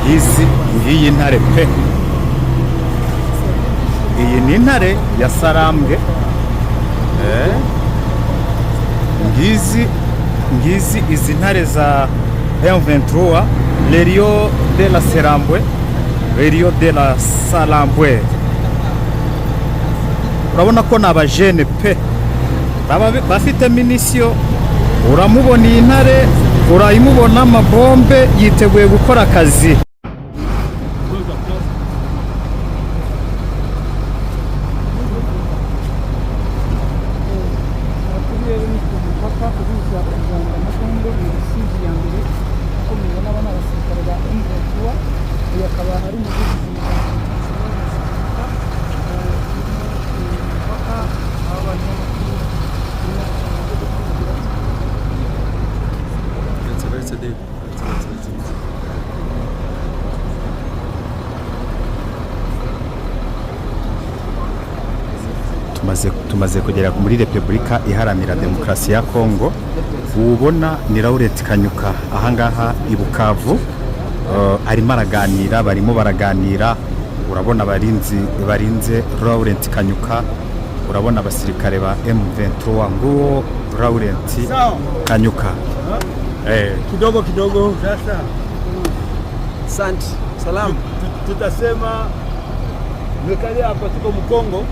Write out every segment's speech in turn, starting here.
ngiyi ntare pe, iyi ni intare ya Sarambwe. Ngizi izi ntare za M23, le Rio de la Sarambwe, le Rio de la Sarambwe. Urabona ko n'abajene pe, bafite minisio. Uramubona iyi ntare, urayimubona amabombe, yiteguye gukora akazi. Tumaze kugera muri Repubulika Iharanira Demokarasi ya Kongo. Ubona ni Laurent Kanyuka ahangaha i Bukavu, arimo araganira, barimo baraganira. Urabona barinze Laurent Kanyuka, urabona abasirikare ba M23 nguwo Laurent Kanyuka. Kidogo sasa. Asante. Salamu. Tutasema mekali hapa tuko Mkongo.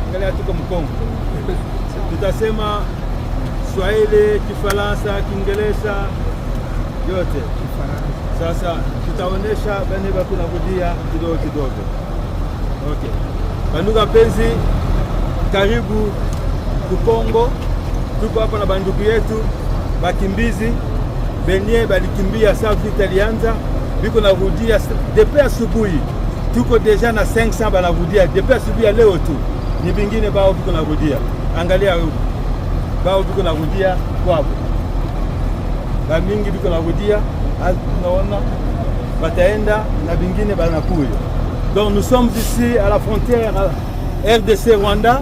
Angalia tuko Mkongo. Tutasema Swahili, Kifaransa, Kiingereza yote. Sasa tutaonesha bane bako narudia kidogo. Okay. Bandugu wapenzi, karibu Kongo. Tuko hapa na bandugu yetu bakimbizi benye balikimbia saa vita ilianza, biko narudia depuis asubuhi. Tuko deja na 500 banarudia depuis asubuhi leo tu. Ni bingine bao biko narudia. Angalia huko. Bao biko narudia kwabo. Ba mingi biko narudia, tunaona bataenda na bingine banakuya. Donc nous sommes ici à la frontière RDC Rwanda.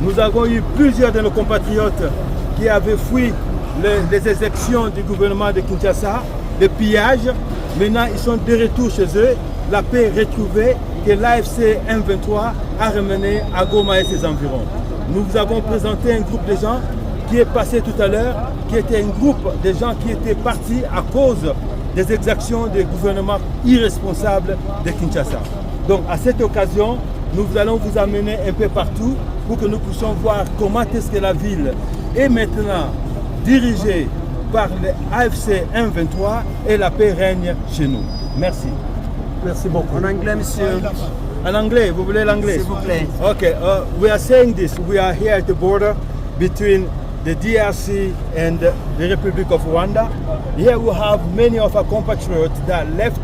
Nous avons eu plusieurs de nos compatriotes qui avaient fui les exécutions du gouvernement de Kinshasa, les pillages. Maintenant, ils sont de retour chez eux. La paix retrouvée que l'AFC M23 a ramené à Goma et ses environs. Nous vous avons présenté un groupe de gens qui est passé tout à l'heure, qui était un groupe de gens qui étaient partis à cause des exactions des gouvernements irresponsables de Kinshasa. Donc, à cette occasion, nous allons vous amener un peu partout pour que nous puissions voir comment est-ce que la ville est maintenant dirigée par l'AFC M23 et la paix règne chez nous. Merci. Merci beaucoup. En anglais, monsieur. En anglais, vous voulez l'anglais? S'il vous plaît. Okay, we are saying this. We are here at the border between the DRC and the Republic of Rwanda. Here we have many of our compatriots that left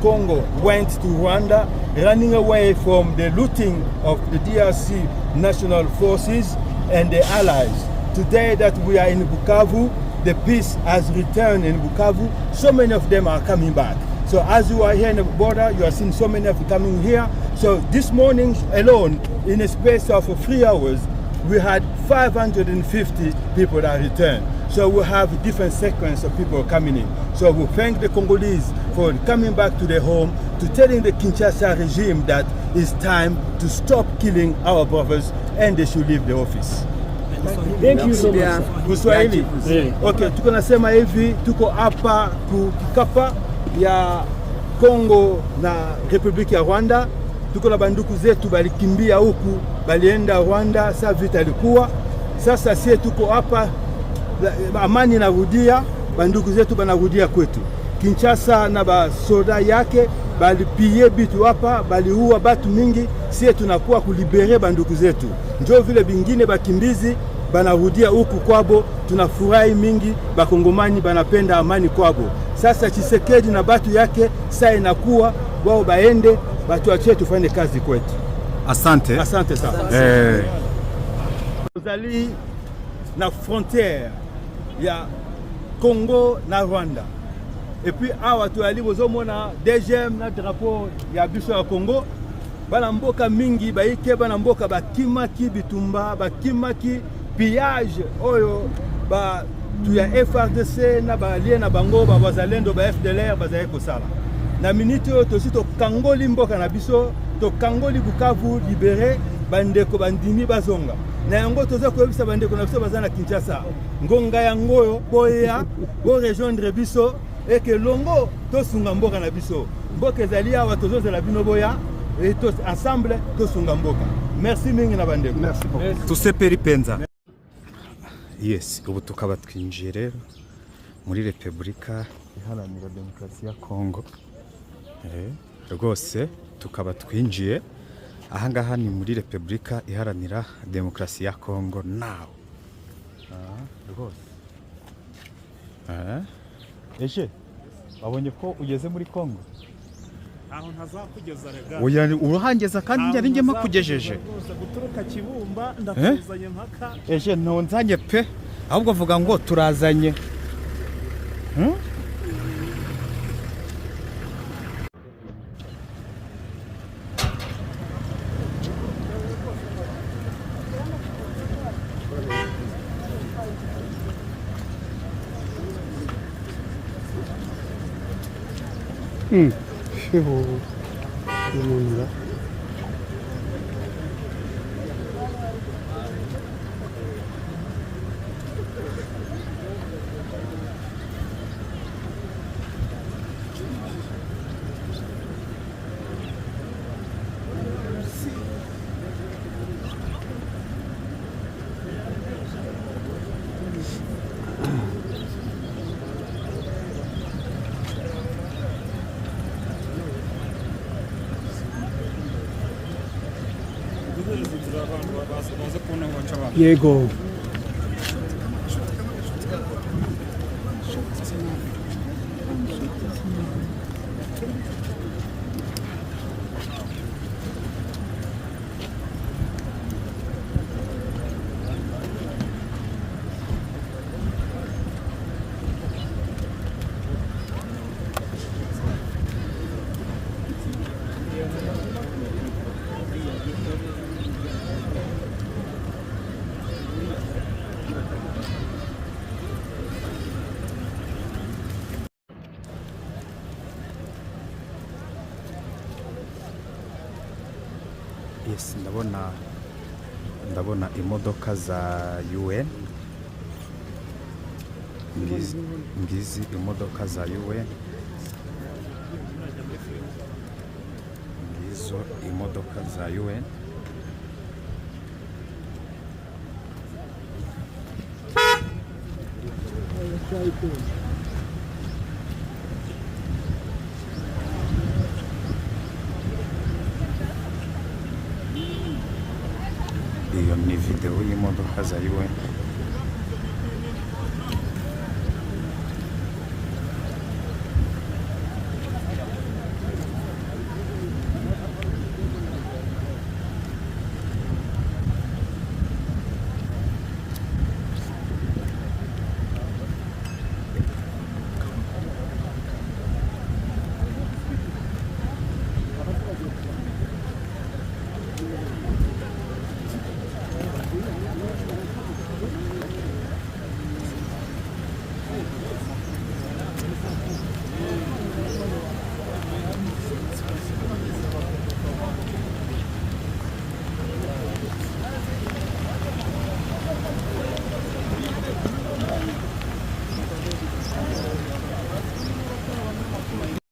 Congo, went to Rwanda, running away from the looting of the DRC national forces and the allies. Today that we are in Bukavu, the peace has returned in Bukavu. So many of them are coming back. So as you are here in the border, you are seeing so many of them coming here. So this morning alone, in a space of 3 hours, we had 550 people that returned. So we have different sequence of people coming in. So we thank the Congolese for coming back to their home, to telling the Kinshasa regime that it's time to stop killing our brothers and they should leave the office. Thank you so much. Kiswahili. Okay, tuko nasema hivi, tuko hapa kukapa ya Kongo na Republiki ya Rwanda. Tuko na banduku zetu balikimbia huku, balienda Rwanda, saa vita ilikuwa. Sasa sie tuko hapa, amani narudia, banduku zetu banarudia kwetu. Kinshasa na basoda yake balipie bitu hapa, baliua batu mingi, sie tunakuwa kulibere banduku zetu. Njoo vile bingine bakimbizi banarudia huku kwabo, tunafurahi mingi, bakongomani banapenda amani kwabo. Sasa Tshisekedi na batu yake saa inakuwa wao baende, batu achie tufanye kazi kwetu. Asante. Asante sana. Tuzali na frontière ya Congo na Rwanda. Et puis awa tuali bozomona DGM na drapeau ya biso ya Congo. Bana mboka mingi baike bana mboka bakimaki bitumba, bakimaki pillage oyo tu ya FRDC na balie na bango ba bazalendo ba FDLR bazaye kosala. na minute oyo tosi tokangoli mboka na biso tokangoli Bukavu libéré bandeko bandimi bazonga na yango toza koyebisa bandeko na biso baza na Kinshasa ngonga yango oyo boya bo rejoindre biso et que longo tosunga mboka na biso mboka ezali awa tozozela bino boya et tous ensemble tosunga mboka. Merci mingi na bandeko. Merci beaucoup. tuseperi penza. Yes, ubu tukaba twinjiye rero muri Repubulika Iharanira Demokarasi ya Kongo. Rwose tukaba twinjiye ahangaha ni muri Repubulika Iharanira Demokarasi ya Kongo now. Rwose. Eje wabonye ko ugeze muri Kongo? Aho ntazakugeza rega. Oya urahangeza kandi njye ngema kugejeje. Guturuka Kibumba ndakuzanye mpaka. Eje ntonzanye pe ahubwo vuga ngo turazanye. Yego. Yes, ndabona imodoka za UN. Ngizi imodoka za UN. Ngizo imodoka za UN. Iyo ni video y'imodoka za UN.